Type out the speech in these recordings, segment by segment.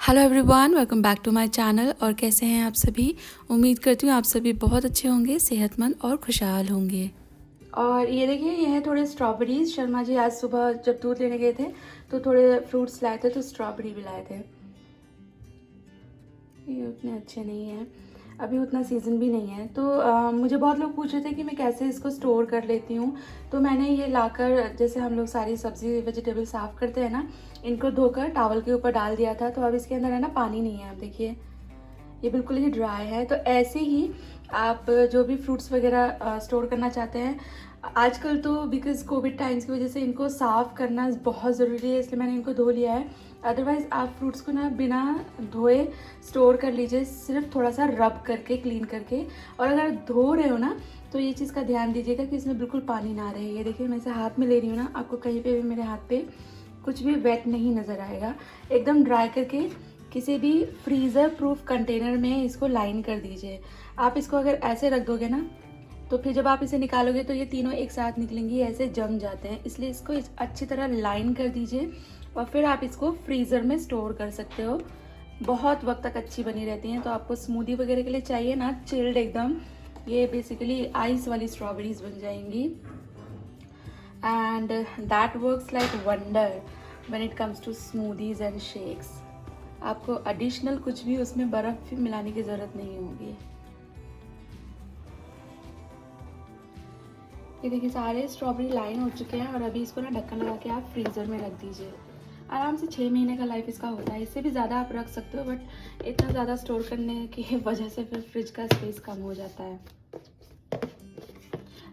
Hello everyone, welcome back to my channel. और कैसे हैं आप सभी? उम्मीद करती हूँ आप सभी बहुत अच्छे होंगे, सेहतमंद और खुशहाल होंगे। और ये देखिए, ये है थोड़े स्ट्रॉबेरीज। शर्मा जी आज सुबह जब दूध लेने गए थे तो थोड़े फ्रूट्स लाए थे, तो स्ट्रॉबेरी भी लाए थे। ये उतने अच्छे नहीं हैं, अभी उतना सीज़न भी नहीं है। तो मुझे बहुत लोग पूछ रहे थे कि मैं कैसे इसको स्टोर कर लेती हूँ। तो मैंने ये लाकर, जैसे हम लोग सारी सब्ज़ी वेजिटेबल साफ़ करते हैं ना, इनको धोकर टॉवल के ऊपर डाल दिया था। तो अब इसके अंदर है ना, पानी नहीं है। आप देखिए, ये बिल्कुल ही ड्राई है। तो ऐसे ही आप जो भी फ्रूट्स वगैरह स्टोर करना चाहते हैं, आजकल तो बिकॉज़ कोविड टाइम्स की वजह से इनको साफ़ करना बहुत ज़रूरी है, इसलिए मैंने इनको धो लिया है। अदरवाइज़ आप फ्रूट्स को ना बिना धोए स्टोर कर लीजिए, सिर्फ थोड़ा सा रब करके, क्लीन करके। और अगर धो रहे हो ना, तो ये चीज़ का ध्यान दीजिएगा कि इसमें बिल्कुल पानी ना रहे। ये देखिए, मैं इसे हाथ में ले रही हूँ ना, आपको कहीं पे भी मेरे हाथ पे कुछ भी वेट नहीं नज़र आएगा। एकदम ड्राई करके किसी भी फ्रीज़र प्रूफ कंटेनर में इसको लाइन कर दीजिए। आप इसको अगर ऐसे रख दोगे ना, तो फिर जब आप इसे निकालोगे तो ये तीनों एक साथ निकलेंगी, ऐसे जम जाते हैं। इसलिए इसको अच्छी तरह लाइन कर दीजिए और फिर आप इसको फ्रीज़र में स्टोर कर सकते हो। बहुत वक्त तक अच्छी बनी रहती हैं। तो आपको स्मूदी वगैरह के लिए चाहिए ना, चिल्ड एकदम, ये बेसिकली आइस वाली स्ट्रॉबेरीज बन जाएंगी। And that works like wonder when it comes to smoothies and shakes. आपको एडिशनल कुछ भी उसमें बर्फ़ भी मिलाने की ज़रूरत नहीं होगी। ये देखिए, सारे स्ट्रॉबेरी लाइन हो चुके हैं। और अभी इसको ना ढक्कन लगा के आप फ्रीज़र में रख दीजिए। आराम से 6 महीने का लाइफ इसका होता है। इससे भी ज़्यादा आप रख सकते हो, बट इतना ज़्यादा स्टोर करने की वजह से फिर फ्रिज का स्पेस कम हो जाता है।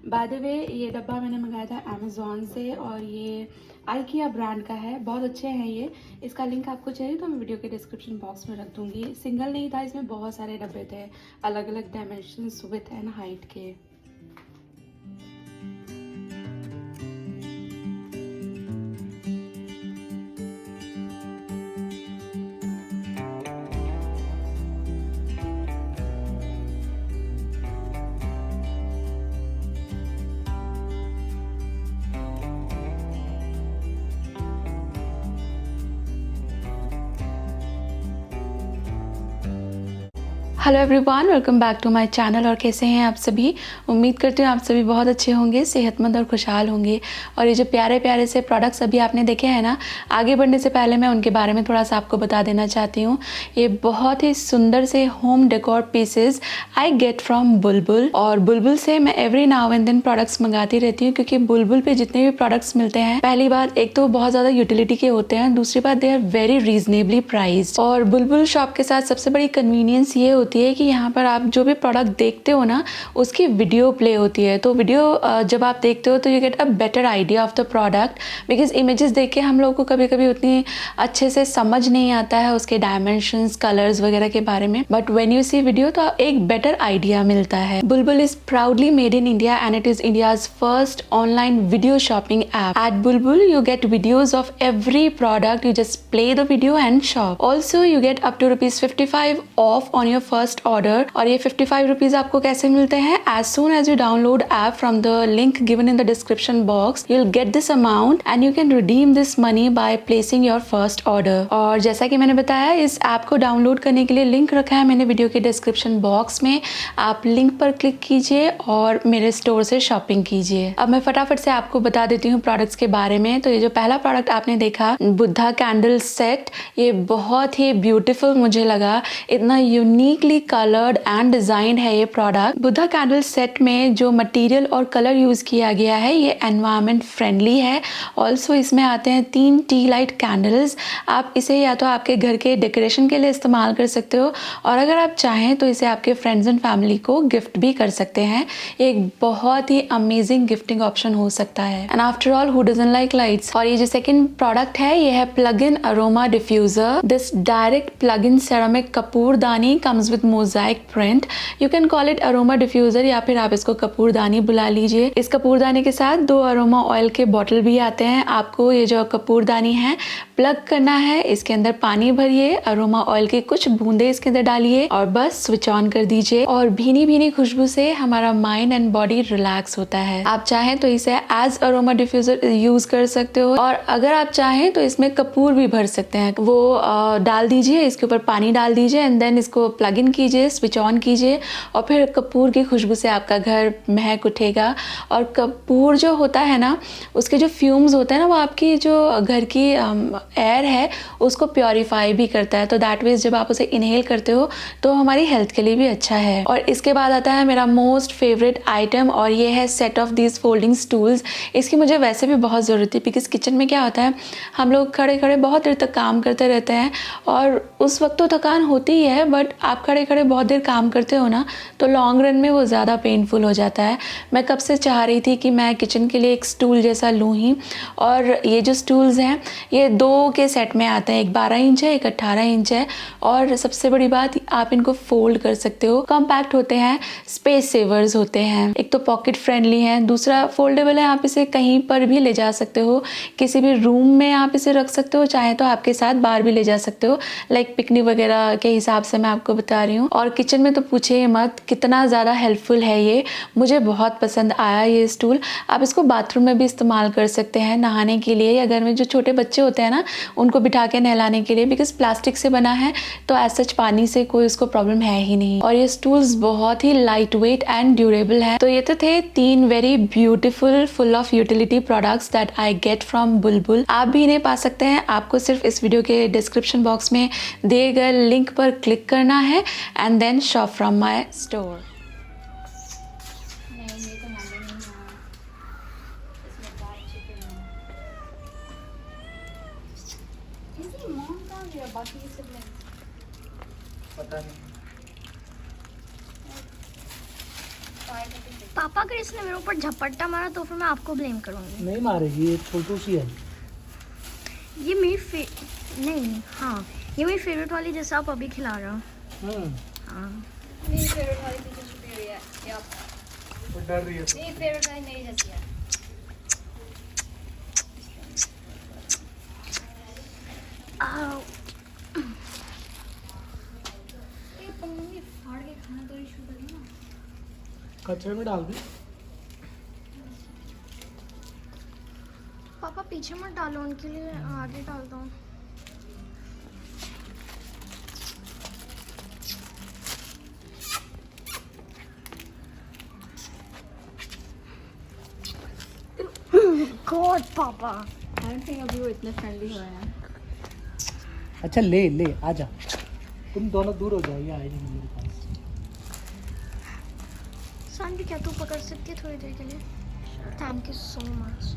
बाय द वे, ये डब्बा मैंने मंगाया था अमेज़ॉन से और ये IKEA ब्रांड का है। बहुत अच्छे हैं ये। इसका लिंक आपको चाहिए तो मैं वीडियो के डिस्क्रिप्शन बॉक्स में रख दूँगी। सिंगल नहीं था, इसमें बहुत सारे डब्बे थे, अलग अलग डायमेंशंस, विड्थ एंड हाइट के। Hello everyone, welcome back to my channel. और कैसे हैं आप सभी? उम्मीद करती हूँ आप सभी बहुत अच्छे होंगे, सेहतमंद और खुशहाल होंगे। और ये जो प्यारे प्यारे से प्रोडक्ट्स अभी आपने देखे हैं ना, आगे बढ़ने से पहले मैं उनके बारे में थोड़ा सा आपको बता देना चाहती हूँ। ये बहुत ही सुंदर से home decor pieces I get from Bulbul. और बुलबुल से मैं every now and then products मंगाती रहती हूँ, क्योंकि बुलबुल पे जितने भी प्रोडक्ट्स मिलते हैं, पहली बात एक तो बहुत ज़्यादा यूटिलिटी के होते हैं, दूसरी बात they are very reasonably priced. और बुलबुल शॉप के साथ सबसे बड़ी कन्वीनियंस ये होती है कि यहाँ पर आप जो भी प्रोडक्ट देखते हो ना, उसकी वीडियो प्ले होती है। तो वीडियो जब आप देखते हो तो you get a better idea of the product, because images देख के हम लोगों को कभी कभी उतनी अच्छे से समझ नहीं आता है उसके डायमेंशंस, कलर्स वगैरह के बारे में। But when you see video तो एक बेटर आइडिया मिलता है। Bulbul is proudly made in India and it is India's first online video shopping app. At Bulbul you get videos of every product, you just play the video and shop. Also you get up to ₹55 off on your first order. और ये 55 rupees आपको कैसे मिलते हैं? As soon as you download app from the link given in the description box, you will get this amount and you can redeem this money by placing your first order. और जैसा कि मैंने बताया, इस ऐप को download करने के लिए लिंक रखा है मैंने वीडियो के डिस्क्रिप्शन बॉक्स में। आप लिंक पर क्लिक कीजिए और मेरे स्टोर से शॉपिंग कीजिए। अब मैं फटाफट से आपको बता देती हूँ प्रोडक्ट्स के बारे में। तो ये जो पहला प्रोडक्ट आपने देखा, बुद्धा कैंडल सेट, ये बहुत ही ब्यूटीफुल मुझे लगा। इतना यूनिकली कलर्ड एंड डिजाइन है ये प्रोडक्ट। बुद्धा कैंडल सेट में जो मटेरियल और कलर यूज किया गया है, ये एनवायरमेंट फ्रेंडली है। ऑल्सो इसमें आते हैं 3 टी लाइट कैंडल्स। आप इसे या तो आपके घर के डेकोरेशन के लिए इस्तेमाल कर सकते हो, और अगर आप चाहें तो इसे आपके फ्रेंड्स एंड फैमिली को गिफ्ट भी कर सकते हैं। एक बहुत ही अमेजिंग गिफ्टिंग ऑप्शन हो सकता है। And after all, who doesn't like lights. और ये जो सेकंड प्रोडक्ट है, ये है plug in aroma diffuser. This direct plug in ceramic कपूरदानी comes with mosaic print. You can call it aroma diffuser या फिर आप इसको कपूरदानी बुला लीजिए। इस कपूरदानी के साथ 2 अरोमा ऑयल के बॉटल भी आते हैं। आपको ये जो कपूरदानी है प्लग करना है, इसके अंदर पानी भरिए, अरोमा ऑयल की कुछ बूंदे इसके अंदर डालिए और बस स्विच ऑन कर दीजिए और भीनी भीनी खुशबू से हमारा माइंड एंड बॉडी रिलैक्स होता है। आप चाहें तो इसे एज अरोमा डिफ्यूजर यूज कर सकते हो और अगर आप चाहें तो इसमें कपूर भी भर सकते हैं। वो डाल दीजिए, इसके ऊपर पानी डाल दीजिए एंड देन इसको प्लग इन कीजिए, स्विच ऑन कीजिए और फिर कपूर की खुशबू से आपका घर महक उठेगा। और कपूर जो होता है ना, उसके जो फ्यूम्स होते हैं ना, वो आपकी जो घर की एयर है उसको प्योरीफाई भी करता है। तो दैट मीन्स जब आप उसे इनहेल करते हो तो हमारी हेल्थ के लिए भी अच्छा है। और इसके बाद आता है मेरा मोस्ट फेवरेट आइटम और ये है set of these folding stools. इसकी मुझे वैसे भी बहुत ज़रूरत थी बिकॉज किचन में क्या होता है, हम लोग खड़े खड़े बहुत देर तक काम करते रहते हैं और उस वक्त तो थकान होती ही है, बट आप खड़े खड़े बहुत देर काम करते हो ना तो लॉन्ग रन में वो ज़्यादा पेनफुल हो जाता है। मैं कब से चाह रही थी कि मैं किचन के लिए एक स्टूल जैसा लूँ ही, और ये जो स्टूल्स हैं ये 2 के सेट में आते हैं, एक 12 इंच है, एक 18 इंच है। और सबसे बड़ी बात, आप इनको फोल्ड कर सकते हो, कॉम्पैक्ट होते हैं, स्पेस सेवर्स होते हैं। एक तो पॉकेट फ्रेंडली है, दूसरा फोल्डेबल है, आप इसे कहीं पर भी ले जा सकते हो, किसी भी रूम में आप इसे रख सकते हो, चाहे तो आपके साथ बाहर भी ले जा सकते हो, लाइक पिकनिक वगैरह के हिसाब से मैं आपको बता रही हूँ। और किचन में तो पूछिए मत, कितना ज़्यादा हेल्पफुल है ये, मुझे बहुत पसंद आया ये स्टूल। आप इसको बाथरूम में भी इस्तेमाल कर सकते हैं, नहाने के लिए, या घर में जो छोटे बच्चे होते हैं ना उनको बिठा के नहलाने के लिए, बिकॉज प्लास्टिक से बना है तो एज सच पानी से कोई उसको प्रॉब्लम है ही नहीं। और ये स्टूल्स बहुत ही लाइट वेट एंड ड्यूरेबल है। तो ये तो थे 3 very beautiful full of utility products that I get from बुलबुल। आप भी इन्हें पा सकते हैं। आपको सिर्फ इस वीडियो के डिस्क्रिप्शन बॉक्स में दिए गए लिंक पर क्लिक करना है and then shop from my store. पता नहीं। पापा अगर इसने मेरे ऊपर झपट्टा मारा तो फिर मैं आपको ब्लेम करूंगी। नहीं मारेगी, ये छोटू सी है। ये मेरी नहीं, हाँ ये मेरी फेवरेट वाली जैसा आप अभी खिला रहे हो। हाँ मेरी फेवरेट वाली पीछे छुपी हुई है, ये आप वो डर रही है। मेरी फेवरेट वाली मेरी जैसी है। आओ, ये मम्मी फाड़ के खाना तो इशू करी ना। कचरे में डाल दे। पापा पीछे मत डालो, उनके लिए आगे डाल दो। गॉड पापा, आई डोंट थिंक अभी वो इतने फ्रेंडली हुए हैं। अच्छा ले ले, आजा। तुम दोनों दूर हो जाओ, ये आए नहीं मेरे पास। सान भी क्या तू पकड़ सकती है थोड़ी देर के लिए? Thank you so much.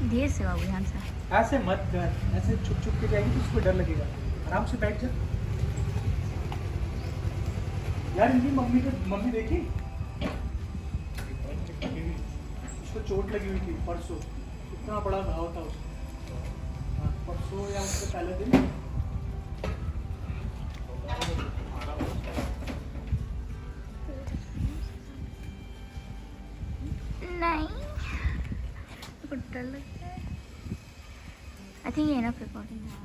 धीरे से बाबू, ध्यान से। ऐसे मत कर, ऐसे छुप छुप के जाएगी तो उसको डर लगेगा। आराम से बैठ जा। यार इनकी मम्मी देखी, उसको चोट लगी हुई थी परसों, इतना बड़ा घाव था उसको। हाँ, परसों या उससे पहले दिन। नहीं, डर लगता है। आई थिंक ये ना रिकॉर्डिंग है।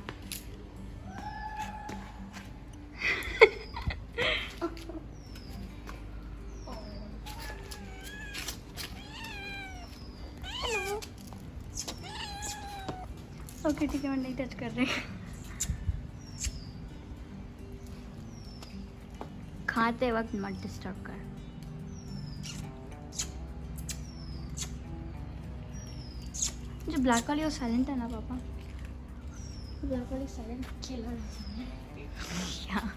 ओके ठीक है, मैं नहीं टच कर रही। खाते वक्त मत डिस्टर्ब कर। जो ब्लैक वाली वो साइलेंट है ना पापा? ब्लैक वाली साइलेंट खेला रहा है। या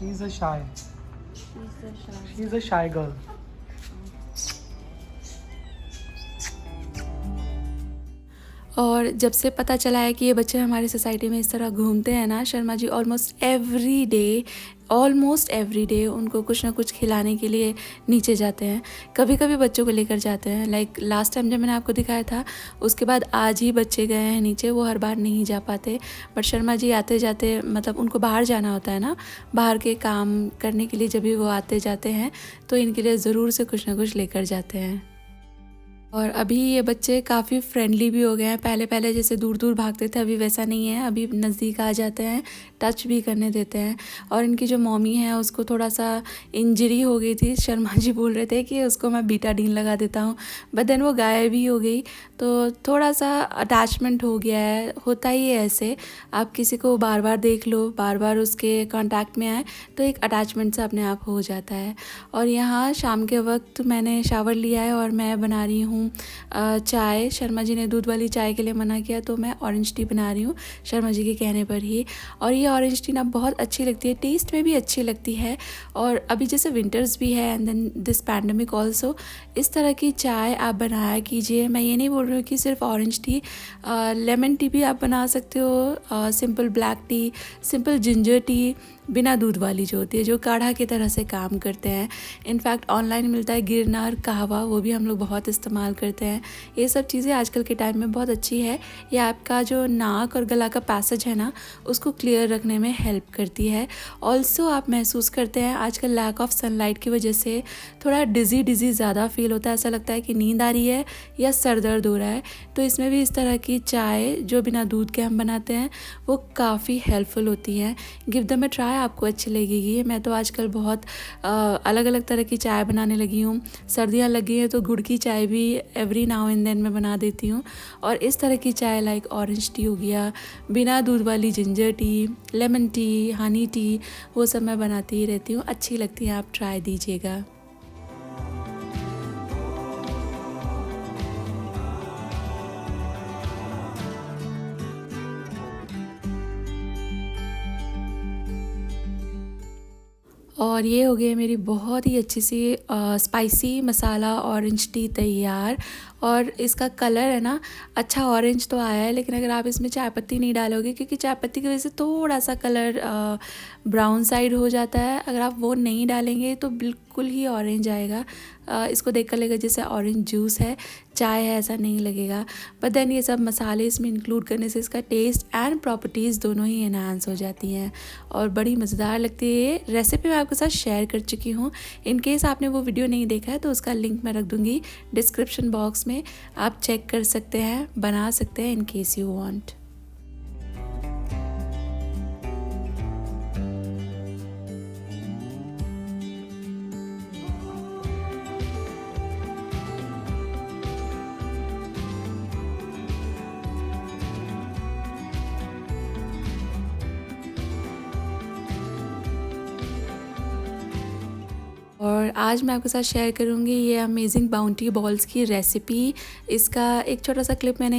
She's a shy. She's a shy girl. और जब से पता चला है कि ये बच्चे हमारी सोसाइटी में इस तरह घूमते हैं ना, Sharma ji almost every day उनको कुछ ना कुछ खिलाने के लिए नीचे जाते हैं। कभी कभी बच्चों को लेकर जाते हैं, लाइक लास्ट टाइम जब मैंने आपको दिखाया था उसके बाद आज ही बच्चे गए हैं नीचे। वो हर बार नहीं जा पाते, बट शर्मा जी आते जाते, मतलब उनको बाहर जाना होता है ना, बाहर के काम करने के लिए जब भी वो आते जाते हैं तो इनके लिए ज़रूर से कुछ ना कुछ लेकर जाते हैं। और अभी ये बच्चे काफ़ी फ्रेंडली भी हो गए हैं। पहले पहले जैसे दूर दूर भागते थे, अभी वैसा नहीं है। अभी नज़दीक आ जाते हैं, टच भी करने देते हैं। और इनकी जो मम्मी है उसको थोड़ा सा इंजरी हो गई थी। शर्मा जी बोल रहे थे कि उसको मैं बीटाडीन लगा देता हूँ, बट देन वो गायब भी हो गई। तो थोड़ा सा अटैचमेंट हो गया है, होता ही है ऐसे। आप किसी को बार बार देख लो, बार बार उसके कांटेक्ट में आए तो एक अटैचमेंट सा अपने आप हो जाता है। और यहाँ शाम के वक्त मैंने शावर लिया है और मैं बना रही हूँ चाय। शर्मा जी ने दूध वाली चाय के लिए मना किया तो मैं ऑरेंज टी बना रही हूँ शर्मा जी के कहने पर ही। और ये ऑरेंज टी ना बहुत अच्छी लगती है, टेस्ट में भी अच्छी लगती है। और अभी जैसे विंटर्स भी है and then this pandemic also, इस तरह की चाय आप बनाया कीजिए। मैं ये नहीं बोल रही हूँ कि सिर्फ ऑरेंज टी, लेमन टी भी आप बना सकते हो, simple black T, simple ginger tea, बिना दूध वाली जो होती है, जो काढ़ा की तरह से काम करते हैं। इनफैक्ट ऑनलाइन मिलता है गिरनार कहवा, वो भी हम लोग बहुत इस्तेमाल करते हैं। ये सब चीज़ें आजकल के टाइम में बहुत अच्छी है। ये आपका जो नाक और गला का पैसेज है ना, उसको क्लियर रखने में हेल्प करती है। ऑल्सो आप महसूस करते हैं आजकल लैक ऑफ सनलाइट की वजह से थोड़ा डिज़ी ज़्यादा फील होता है, ऐसा लगता है कि नींद आ रही है या सर दर्द हो रहा है। तो इसमें भी इस तरह की चाय जो बिना दूध के हम बनाते हैं वो काफ़ी हेल्पफुल होती हैं। गिव देम अ ट्राई, आपको अच्छी लगेगी। मैं तो आजकल बहुत अलग अलग तरह की चाय बनाने लगी हूँ। सर्दियाँ लगी हैं तो गुड़ की चाय भी एवरी नाउ एंड देन मैं बना देती हूँ। और इस तरह की चाय लाइक ऑरेंज टी हो गया, बिना दूध वाली ginger tea, lemon tea, Honey T, वो सब मैं बनाती ही रहती हूँ। अच्छी लगती है, आप ट्राई दीजिएगा। और ये हो गई मेरी बहुत ही अच्छी सी स्पाइसी मसाला ऑरेंज टी तैयार। और इसका कलर है ना अच्छा ऑरेंज तो आया है, लेकिन अगर आप इसमें चाय पत्ती नहीं डालोगे, क्योंकि चाय पत्ती की वजह से थोड़ा सा कलर ब्राउन साइड हो जाता है, अगर आप वो नहीं डालेंगे तो बिल्कुल ही ऑरेंज आएगा। इसको देख कर लगेगा जैसे ऑरेंज जूस है, चाय है, ऐसा नहीं लगेगा। बट देन ये सब मसाले इसमें इंक्लूड करने से इसका टेस्ट एंड प्रॉपर्टीज़ दोनों ही एनहांस हो जाती हैं और बड़ी मज़ेदार लगती है। ये रेसिपी मैं आपके साथ शेयर कर चुकी हूँ। इन केस आपने वो वीडियो नहीं देखा है तो उसका लिंक मैं रख दूँगी डिस्क्रिप्शन बॉक्स में, आप चेक कर सकते हैं, बना सकते हैं इन केस यू वांट। और आज मैं आपके साथ शेयर करूंगी ये अमेजिंग बाउंटी बॉल्स की रेसिपी। इसका एक छोटा सा क्लिप मैंने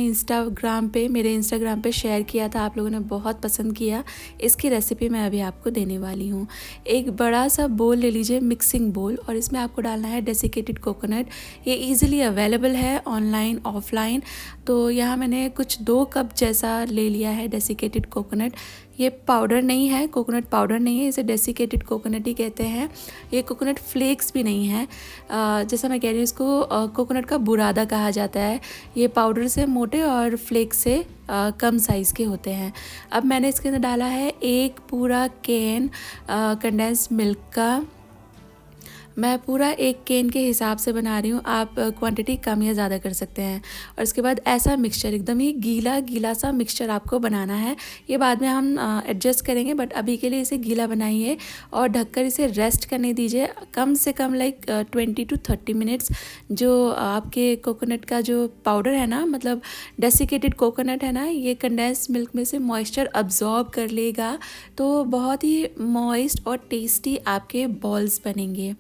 मेरे इंस्टाग्राम पे शेयर किया था, आप लोगों ने बहुत पसंद किया। इसकी रेसिपी मैं अभी आपको देने वाली हूँ। एक बड़ा सा बोल ले लीजिए, मिक्सिंग बोल, और इसमें आपको डालना है डेसिकेटेड कोकोनट। ये ईजिली अवेलेबल है ऑनलाइन ऑफलाइन। तो यहाँ मैंने कुछ 2 कप जैसा ले लिया है डेसिकेटेड कोकोनट। ये पाउडर नहीं है, कोकोनट पाउडर नहीं है, इसे डेसिकेटेड कोकोनट ही कहते हैं। ये कोकोनट फ्लेक्स भी नहीं है, जैसा मैं कह रही हूँ इसको कोकोनट का बुरादा कहा जाता है। ये पाउडर से मोटे और फ्लेक्स से कम साइज़ के होते हैं। अब मैंने इसके अंदर डाला है एक पूरा कैन कंडेंस्ड मिल्क का। मैं पूरा एक कैन के हिसाब से बना रही हूँ, आप क्वांटिटी कम या ज़्यादा कर सकते हैं। और इसके बाद ऐसा मिक्सचर, एकदम ही गीला गीला सा मिक्सचर आपको बनाना है। ये बाद में हम एडजस्ट करेंगे, बट अभी के लिए इसे गीला बनाइए और ढककर इसे रेस्ट करने दीजिए कम से कम लाइक 20 to 30 मिनट्स। जो आपके कोकोनट का जो पाउडर है ना, मतलब डेसिकेटेड कोकोनट है ना, ये कंडेंस्ड मिल्क में से मॉइस्चर अब्जॉर्ब कर लेगा, तो बहुत ही मॉइस्ट और टेस्टी आपके बॉल्स बनेंगे।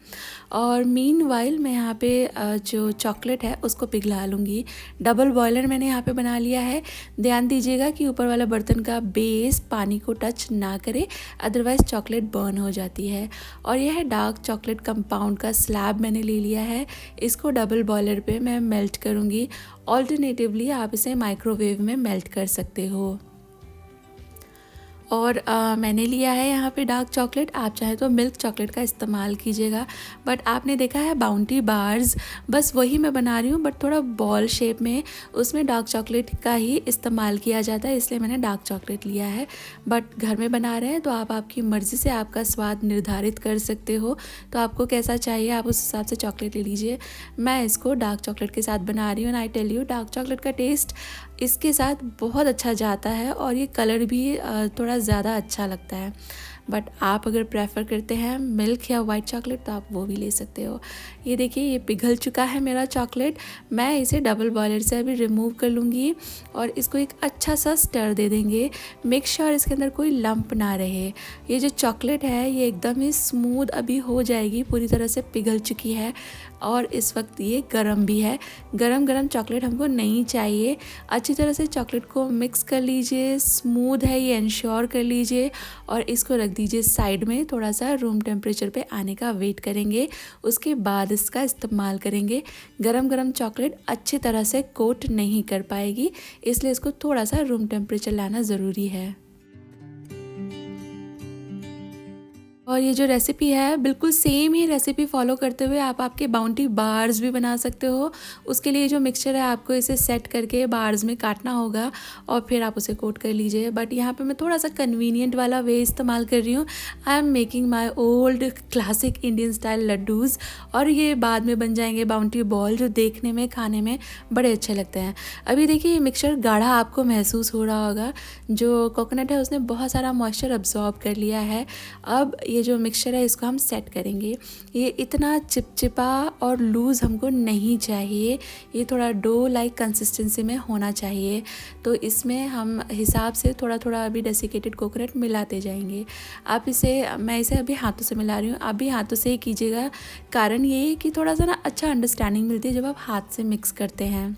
और मीनवाइल मैं यहाँ पे जो चॉकलेट है उसको पिघला लूँगी। डबल बॉयलर मैंने यहाँ पे बना लिया है। ध्यान दीजिएगा कि ऊपर वाला बर्तन का बेस पानी को टच ना करे, अदरवाइज़ चॉकलेट बर्न हो जाती है। और यह है डार्क चॉकलेट कंपाउंड का स्लैब मैंने ले लिया है, इसको डबल बॉयलर पे मैं मेल्ट करूँगी। ऑल्टरनेटिवली आप इसे माइक्रोवेव में मेल्ट कर सकते हो। और मैंने लिया है यहाँ पे डार्क चॉकलेट, आप चाहे तो मिल्क चॉकलेट का इस्तेमाल कीजिएगा, बट आपने देखा है बाउंटी बार्स, बस वही मैं बना रही हूँ, बट थोड़ा बॉल शेप में, उसमें डार्क चॉकलेट का ही इस्तेमाल किया जाता है, इसलिए मैंने डार्क चॉकलेट लिया है। बट घर में बना रहे हैं तो आप आपकी मर्ज़ी से आपका स्वाद निर्धारित कर सकते हो, तो आपको कैसा चाहिए आप उस हिसाब से चॉकलेट ले लीजिए। मैं इसको डार्क चॉकलेट के साथ बना रही हूँ, and I tell you dark chocolate का टेस्ट इसके साथ बहुत अच्छा जाता है और ये कलर भी थोड़ा ज़्यादा अच्छा लगता है। बट आप अगर प्रेफर करते हैं मिल्क या वाइट चॉकलेट तो आप वो भी ले सकते हो। ये देखिए ये पिघल चुका है मेरा चॉकलेट, मैं इसे डबल बॉयलर से अभी रिमूव कर लूँगी और इसको एक अच्छा सा स्टर दे देंगे। मेक श्योर इसके अंदर कोई लंप ना रहे। ये जो चॉकलेट है ये एकदम ही स्मूथ अभी हो जाएगी, पूरी तरह से पिघल चुकी है और इस वक्त ये गरम भी है। गरम गरम चॉकलेट हमको नहीं चाहिए। अच्छी तरह से चॉकलेट को मिक्स कर लीजिए, स्मूथ है ये इंश्योर कर लीजिए और इसको रख दीजिए साइड में। थोड़ा सा रूम टेम्परेचर पे आने का वेट करेंगे, उसके बाद इसका इस्तेमाल करेंगे। गरम गरम चॉकलेट अच्छी तरह से कोट नहीं कर पाएगी, इसलिए इसको थोड़ा सा रूम टेम्परेचर लाना ज़रूरी है। और ये जो रेसिपी है बिल्कुल सेम ही रेसिपी फॉलो करते हुए आप आपके बाउंटी बार्स भी बना सकते हो। उसके लिए जो मिक्सचर है आपको इसे सेट करके बार्स में काटना होगा और फिर आप उसे कोट कर लीजिए। बट यहाँ पे मैं थोड़ा सा कन्वीनियंट वाला वे इस्तेमाल कर रही हूँ। I am making my old classic Indian style laddoos और ये बाद में बन जाएंगे बाउंटी बॉल, जो देखने में खाने में बड़े अच्छे लगते हैं। अभी देखिए ये मिक्सचर गाढ़ा आपको महसूस हो रहा होगा, जो कोकोनट है उसने बहुत सारा मॉइस्चर अब्जॉर्ब कर लिया है। अब ये जो मिक्सचर है इसको हम सेट करेंगे। ये इतना चिपचिपा और लूज़ हमको नहीं चाहिए, ये थोड़ा डो लाइक कंसिस्टेंसी में होना चाहिए। तो इसमें हम हिसाब से थोड़ा थोड़ा अभी डेसिकेटेड कोकोनट मिलाते जाएंगे। आप इसे, मैं इसे अभी हाथों से मिला रही हूँ, आप भी हाथों से ही कीजिएगा। कारण ये है कि थोड़ा सा ना अच्छा अंडरस्टैंडिंग मिलती है जब आप हाथ से मिक्स करते हैं।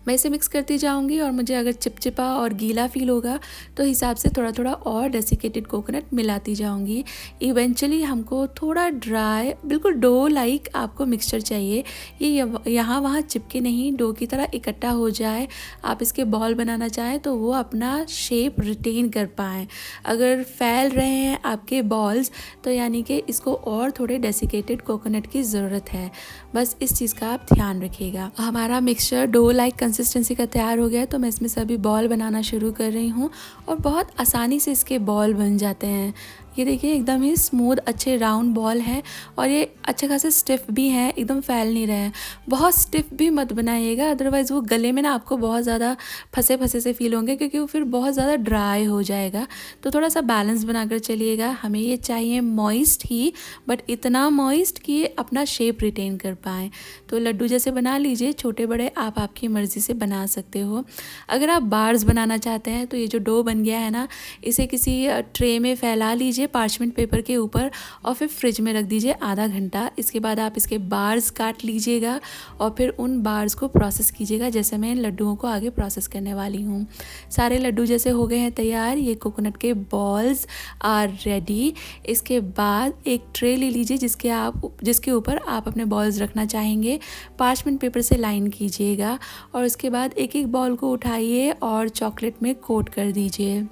मैं इसे मिक्स करती जाऊंगी और मुझे अगर चिपचिपा और गीला फील होगा तो हिसाब से थोड़ा थोड़ा और डेसिकेटेड कोकोनट मिलाती जाऊंगी। इवेंचुअली हमको थोड़ा ड्राई, बिल्कुल डो लाइक आपको मिक्सचर चाहिए। ये यहाँ वहाँ चिपके नहीं, डो की तरह इकट्ठा हो जाए। आप इसके बॉल बनाना चाहें तो वो अपना शेप रिटेन कर पाएँ। अगर फैल रहे हैं आपके बॉल्स तो यानी कि इसको और थोड़े डेसिकेटेड कोकोनट की ज़रूरत है। बस इस चीज़ का आप ध्यान रखिएगा। हमारा मिक्सचर डो लाइक कंसिस्टेंसी का तैयार हो गया है, तो मैं इसमें से अभी बॉल बनाना शुरू कर रही हूँ और बहुत आसानी से इसके बॉल बन जाते हैं। ये देखिए एकदम ही स्मूथ अच्छे राउंड बॉल है और ये अच्छे खासे स्टिफ भी हैं, एकदम फैल नहीं रहे हैं। बहुत स्टिफ भी मत बनाइएगा, अदरवाइज़ वो गले में ना आपको बहुत ज़्यादा फंसे फंसे से फील होंगे, क्योंकि वो फिर बहुत ज़्यादा ड्राई हो जाएगा। तो थोड़ा सा बैलेंस बनाकर चलिएगा। हमें ये चाहिए मॉइस्ट ही, बट इतना मॉइस्ट कि ये अपना शेप रिटेन कर पाएँ। तो लड्डू जैसे बना लीजिए, छोटे बड़े आप आपकी मर्ज़ी से बना सकते हो। अगर आप बार्स बनाना चाहते हैं तो ये जो डो बन गया है ना, इसे किसी ट्रे में फैला लीजिए पार्चमेंट पेपर के ऊपर और फिर फ्रिज में रख दीजिए आधा घंटा। इसके बाद आप इसके बार्स काट लीजिएगा और फिर उन बार्स को प्रोसेस कीजिएगा, जैसे मैं इन लड्डुओं को आगे प्रोसेस करने वाली हूँ। सारे लड्डू जैसे हो गए हैं तैयार, ये कोकोनट के बॉल्स आर रेडी। इसके बाद एक ट्रे ले लीजिए जिसके ऊपर आप अपने बॉल्स रखना चाहेंगे। पार्चमेंट पेपर से लाइन कीजिएगा और उसके बाद एक एक बॉल को उठाइए और चॉकलेट में कोट कर दीजिए।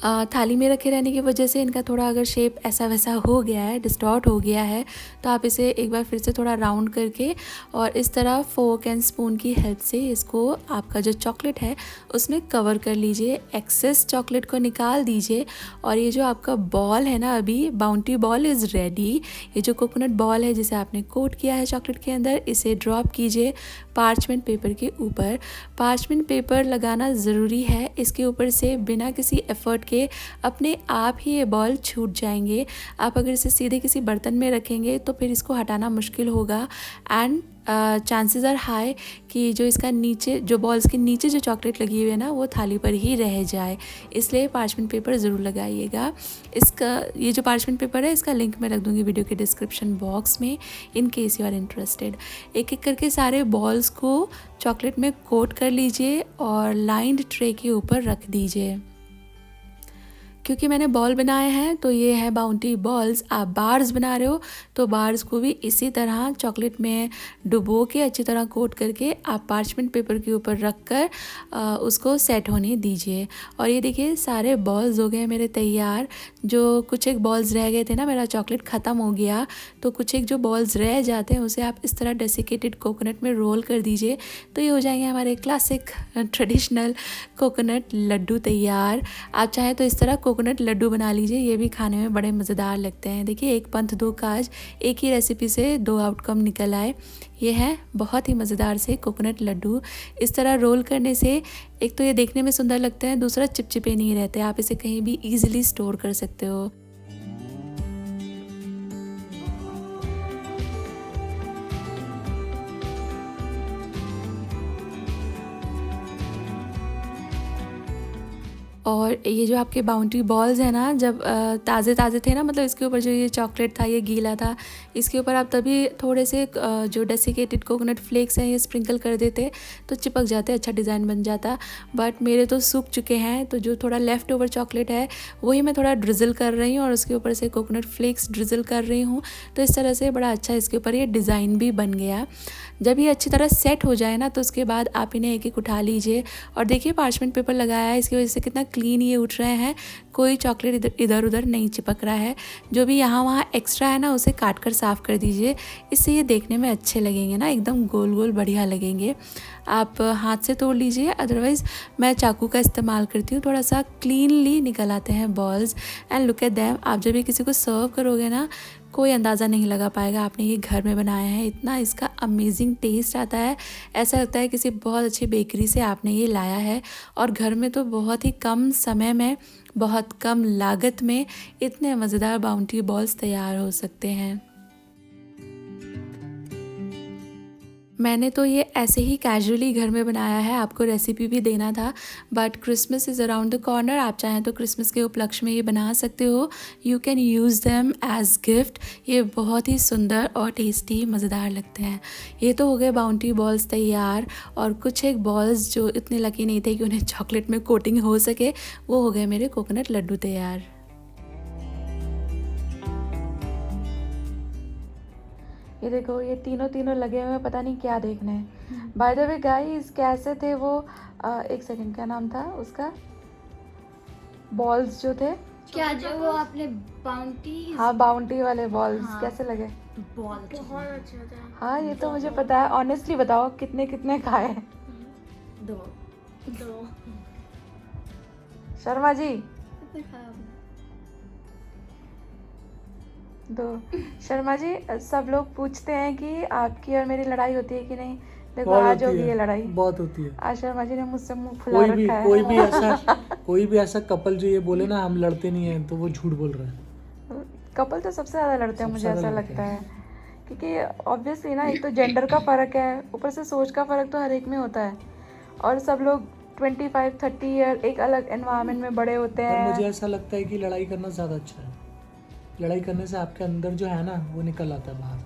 थाली में रखे रहने की वजह से इनका थोड़ा अगर शेप ऐसा वैसा हो गया है, डिस्टॉर्ट हो गया है, तो आप इसे एक बार फिर से थोड़ा राउंड करके और इस तरह फोर्क एंड स्पून की हेल्प से इसको आपका जो चॉकलेट है उसमें कवर कर लीजिए। एक्सेस चॉकलेट को निकाल दीजिए और ये जो आपका बॉल है ना, अभी बाउंटी बॉल इज़ रेडी। ये जो कोकोनट बॉल है जिसे आपने कोट किया है चॉकलेट के अंदर, इसे ड्रॉप कीजिए पार्चमेंट पेपर के ऊपर। पार्चमेंट पेपर लगाना ज़रूरी है, इसके ऊपर से बिना किसी एफर्ट के अपने आप ही ये बॉल छूट जाएंगे। आप अगर इसे सीधे किसी बर्तन में रखेंगे तो फिर इसको हटाना मुश्किल होगा एंड चांसेस आर हाई कि जो इसका नीचे जो बॉल्स के नीचे जो चॉकलेट लगी हुई है ना वो थाली पर ही रह जाए, इसलिए पार्चमेंट पेपर ज़रूर लगाइएगा। इसका ये जो पार्चमेंट पेपर है इसका लिंक मैं रख दूँगी वीडियो के डिस्क्रिप्शन बॉक्स में in case you are interested. एक एक करके सारे बॉल्स को चॉकलेट में कोट कर लीजिए और लाइंड ट्रे के ऊपर रख दीजिए। क्योंकि मैंने बॉल बनाए हैं तो ये है बाउंटी बॉल्स। आप बार्स बना रहे हो तो बार्स को भी इसी तरह चॉकलेट में डुबो के अच्छी तरह कोट करके आप पार्चमेंट पेपर के ऊपर रख कर उसको सेट होने दीजिए। और ये देखिए सारे बॉल्स हो गए मेरे तैयार। जो कुछ एक बॉल्स रह गए थे ना, मेरा चॉकलेट ख़त्म हो गया तो कुछ एक जो बॉल्स रह जाते हैं उसे आप इस तरह डेसिकेटेड कोकोनट में रोल कर दीजिए तो ये हो जाएंगे हमारे क्लासिक ट्रेडिशनल कोकोनट लड्डू तैयार। आप चाहें तो इस तरह कोकोनट लड्डू बना लीजिए, ये भी खाने में बड़े मज़ेदार लगते हैं। देखिए एक पंथ दो काज, एक ही रेसिपी से दो आउटकम निकल आए। ये है बहुत ही मज़ेदार से कोकोनट लड्डू। इस तरह रोल करने से एक तो ये देखने में सुंदर लगते हैं, दूसरा चिपचिपे नहीं रहते। आप इसे कहीं भी ईजिली स्टोर कर सकते हो। और ये जो आपके बाउंटी बॉल्स हैं ना, जब ताज़े ताज़े थे ना, मतलब इसके ऊपर जो ये चॉकलेट था ये गीला था, इसके ऊपर आप तभी थोड़े से जो डेसिकेटेड कोकोनट फ्लेक्स हैं ये स्प्रिंकल कर देते तो चिपक जाते, अच्छा डिज़ाइन बन जाता। बट मेरे तो सूख चुके हैं तो जो थोड़ा लेफ़्ट ओवर चॉकलेट है वही मैं थोड़ा ड्रिज़ल कर रही हूँ और उसके ऊपर से कोकोनट फ्लेक्स ड्रिज़ल कर रही हूँ। तो इस तरह से बड़ा अच्छा इसके ऊपर ये डिज़ाइन भी बन गया। जब ये अच्छी तरह सेट हो जाए ना तो उसके बाद आप इन्हें एक एक उठा लीजिए और देखिए पार्चमेंट पेपर लगाया है, इसकी वजह से कितना क्लीन ये उठ रहे हैं, कोई चॉकलेट इधर उधर नहीं चिपक रहा है। जो भी यहाँ वहाँ एक्स्ट्रा है ना उसे काट कर साफ़ कर दीजिए, इससे ये देखने में अच्छे लगेंगे ना, एकदम गोल गोल बढ़िया लगेंगे। आप हाथ से तोड़ लीजिए, अदरवाइज़ मैं चाकू का इस्तेमाल करती हूँ। थोड़ा सा क्लीनली निकल आते हैं balls and look at them. आप जब ये किसी को सर्व करोगे ना कोई अंदाज़ा नहीं लगा पाएगा आपने ये घर में बनाया है। इतना इसका अमेजिंग टेस्ट आता है, ऐसा लगता है किसी बहुत अच्छी बेकरी से आपने ये लाया है। और घर में तो बहुत ही कम समय में, बहुत कम लागत में इतने मज़ेदार बाउंटी बॉल्स तैयार हो सकते हैं। मैंने तो ये ऐसे ही कैजुअली घर में बनाया है, आपको रेसिपी भी देना था, but Christmas is around the corner. आप चाहें तो क्रिसमस के उपलक्ष्य में ये बना सकते हो। You can use them as gift. ये बहुत ही सुंदर और टेस्टी मज़ेदार लगते हैं। ये तो हो गए बाउंटी बॉल्स तैयार, और कुछ एक बॉल्स जो इतने लकी नहीं थे कि उन्हें चॉकलेट में कोटिंग हो सके, वो हो गए मेरे कोकोनट लड्डू तैयार। ये देखो ये तीनों लगे हुए हैं, पता नहीं क्या देखने हैं। बाय द वे गाइस, कैसे थे वो एक सेकंड, क्या नाम था उसका, बॉल्स जो थे, क्या जो वो आपने बाउंटी हाँ बाउंटी वाले बॉल्स, हाँ। कैसे लगे? बहुत अच्छा था। हाँ ये तो मुझे पता है। ऑनेस्टली बताओ कितने कितने खाए? दो शर्मा जी कितने खाया आपने? दो। शर्मा जी, सब लोग पूछते हैं कि आपकी और मेरी लड़ाई होती है कि नहीं। देखो बहुत आज होती होगी है, ये लड़ाई। बहुत होती है। आज शर्मा जी ने मुझसे मुंह फुला रखा है। कोई भी ऐसा कपल जो ये बोले ना हम लड़ते नहीं हैं, तो वो झूठ बोल रहा है। कपल तो सबसे ज़्यादा लड़ते हैं, मुझे सबसे ऐसा ज़्यादा लगता है, क्योंकि ऑब्वियसली ना एक तो जेंडर का फ़र्क है, ऊपर से सोच का फ़र्क तो हर एक में होता है, और सब लोग 25-30 ईयर एक अलग एनवायरनमेंट में बड़े होते पर मुझे हैं। ऐसा लगता है कि लड़ाई करना ज़्यादा अच्छा है। लड़ाई करने से आपके अंदर जो है ना वो निकल आता है बाहर,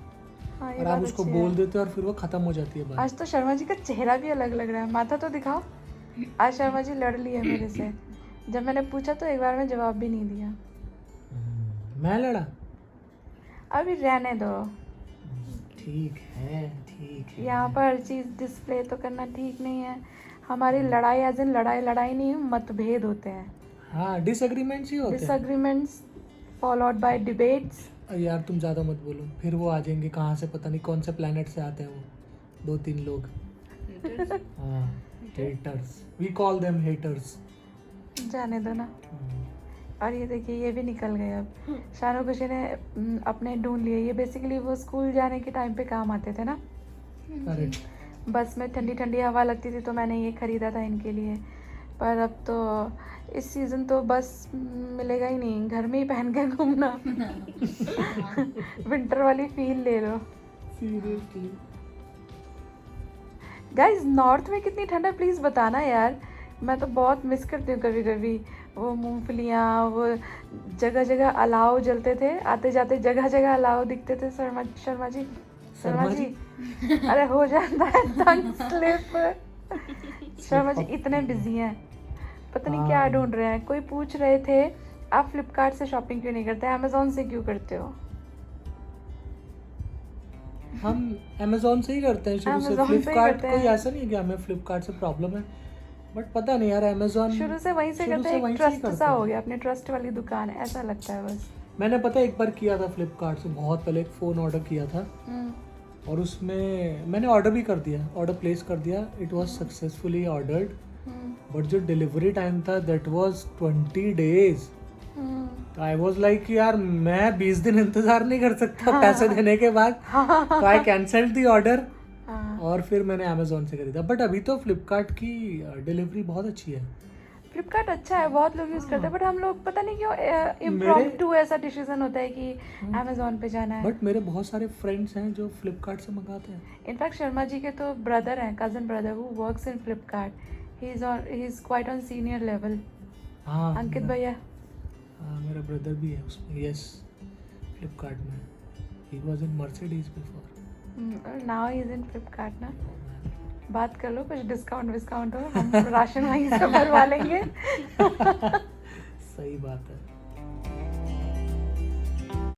हाँ, ये और आप बात उसको अच्छी बोल है। देते हो और फिर वो ख़त्म हो जाती है बात। आज तो शर्मा जी का चेहरा भी अलग लग रहा है, माथा तो दिखाओ। आज शर्मा जी लड़ लिए मेरे से, जब मैंने पूछा तो एक बार में जवाब भी नहीं दिया। मैं लड़ा? अभी रहने दो, ठीक है। यहाँ पर हर चीज़ डिस्प्ले तो करना ठीक नहीं है। हमारी लड़ाई एज इन लड़ाई नहीं, मतभेद होते हैं। हाँ डिसएग्रीमेंट्स ही होते हैं डिसएग्रीमेंट्स फॉलोड बाय डिबेट्स. यार तुम ज़्यादा मत बोलो, फिर वो आ जाएंगे कहाँ से, पता नहीं कौन से प्लेनेट से आते हैं वो 2-3 लोग. हाँ haters, we call them haters. जाने दो ना. और ये देखिए ये भी निकल गए अब. शानू खुशी ने अपने ढूंढ लिए. ये बेसिकली वो स्कूल जाने के टाइम पे काम आते थे ना. करेक्ट. बस में ठंडी ठंडी हवा लगती थी तो मैंने ये ख़रीदा था इनके लिए. पर अब तो इस सीज़न तो बस मिलेगा ही नहीं, घर में ही पहन के घूमना. विंटर वाली फील ले लो. सीरियसली. गाइस नॉर्थ में कितनी ठंड है प्लीज़ बताना यार. मैं तो बहुत मिस करती हूँ कभी कभी. वो मूंगफलियाँ, वो जगह जगह अलाव जलते थे, आते जाते जगह जगह अलाव दिखते थे. शर्मा जी अरे हो जाता है टंग स्लिप. शर्मा जी इतने बिजी हैं, पता नहीं क्या ढूंढ रहे हैं. कोई पूछ रहे थे आप फ्लिपकार्ट से शॉपिंग क्यों नहीं करते, अमेजोन से क्यों करते हो. हम अमेजोन से ही करते हैं शुरू से. Amazon से ही फ्लिपकार्ट करते कोई हैं. ऐसा नहीं है कि हमें फ्लिपकार्ट से प्रॉब्लम है, बट पता नहीं यार अमेजोन शुरू से वहीं से करते हैं. एक ट्रस्ट सा हो गया, अपने ट्रस्ट वाली दुकान है ऐसा लगता है बस. मैंने पता है एक बार किया था फ्लिपकार्ट से, बहुत पहले एक फ़ोन ऑर्डर किया था हम्म. और उसमें मैंने ऑर्डर भी कर दिया, ऑर्डर प्लेस कर दिया. It was successfully ordered, but जो डिलीवरी टाइम था दैट वाज 20 days. तो आई वाज लाइक यार मैं 20 दिन इंतजार नहीं कर सकता पैसे देने के बाद. तो आई कैंसल्ड दी ऑर्डर और फिर मैंने अमेजोन से खरीदा. बट अभी तो फ्लिपकार्ट की डिलीवरी बहुत अच्छी है. फ्लिपकार्ट अच्छा है, बहुत लोग यूज़ करते हैं. बट हम लोग पता नहीं क्यों इम्प्रॉम्प्टू ऐसा डिसीजन होता है कि अमेजोन पे जाना है. बट मेरे बहुत सारे फ्रेंड्स हैं जो फ्लिपकार्ट से मंगाते हैं. इनफैक्ट शर्मा जी के तो ब्रदर हैं, cousin brother, who works in Flipkart. He is quite on senior level. हाँ अंकित भैया. हाँ मेरा ब्रदर भी है उसमें. यस फ्लिपकार्ट में. He was in Mercedes before. Now he is in Flipkart ना. बात कर लो, कुछ डिस्काउंट हो, हम राशन वहीं से भरवा लेंगे. सही बात है.